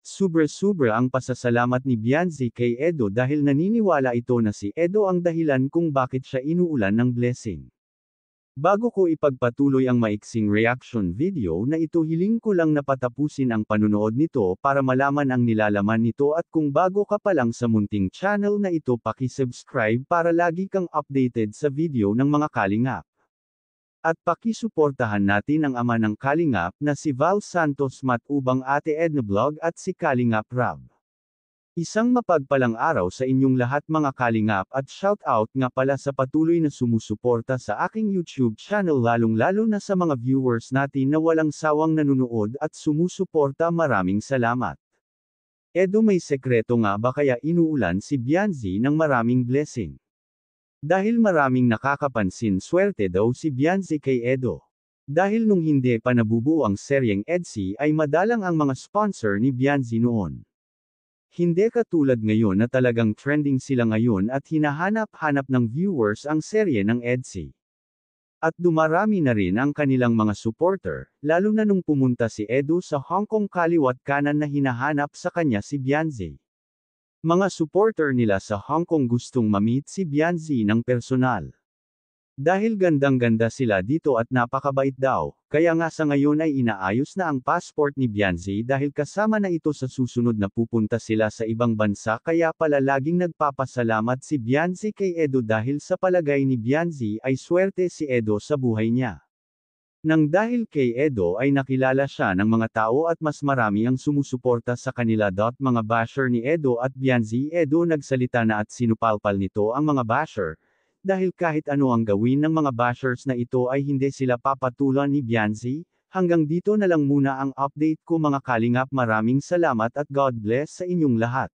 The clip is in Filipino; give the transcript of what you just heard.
Sobra-sobra ang pasasalamat ni Bianzi kay Edo dahil naniniwala ito na si Edo ang dahilan kung bakit siya inuulan ng blessing. Bago ko ipagpatuloy ang maiksing reaction video na ito, hiling ko lang na patapusin ang panunood nito para malaman ang nilalaman nito, at kung bago ka pa lang sa munting channel na ito, paki-subscribe para lagi kang updated sa video ng mga kalingap. At pakisuportahan natin ang ama ng kalingap na si Val Santos Matubang, Ate Edna Vlog at si Kalingap Rab. Isang mapagpalang araw sa inyong lahat mga kalingap, at shoutout nga pala sa patuloy na sumusuporta sa aking YouTube channel, lalong-lalo na sa mga viewers natin na walang sawang nanunood at sumusuporta. Maraming salamat. Edo, may sekreto nga ba kaya inuulan si Bianzi ng maraming blessing? Dahil maraming nakakapansin, swerte daw si Bianzi kay Edo. Dahil nung hindi pa nabubuo ang seryeng EDSI ay madalang ang mga sponsor ni Bianzi noon. Hindi katulad ngayon na talagang trending sila ngayon at hinahanap-hanap ng viewers ang serye ng EDSI. At dumarami na rin ang kanilang mga supporter, lalo na nung pumunta si Edo sa Hong Kong, kaliwat kanan na hinahanap sa kanya si Bianzi. Mga supporter nila sa Hong Kong gustong ma-meet si Bianzi ng personal. Dahil gandang-ganda sila dito at napakabait daw, kaya nga sa ngayon ay inaayos na ang passport ni Bianzi dahil kasama na ito sa susunod na pupunta sila sa ibang bansa, kaya pala laging nagpapasalamat si Bianzi kay Edo dahil sa palagay ni Bianzi ay swerte si Edo sa buhay niya. Nang dahil kay Edo ay nakilala siya ng mga tao at mas marami ang sumusuporta sa kanila. Mga basher ni Edo at Bianzi. Edo nagsalita na at sinupalpal nito ang mga basher, dahil kahit ano ang gawin ng mga bashers na ito ay hindi sila papatulan ni Bianzi. Hanggang dito na lang muna ang update ko mga kalingap, maraming salamat at God bless sa inyong lahat.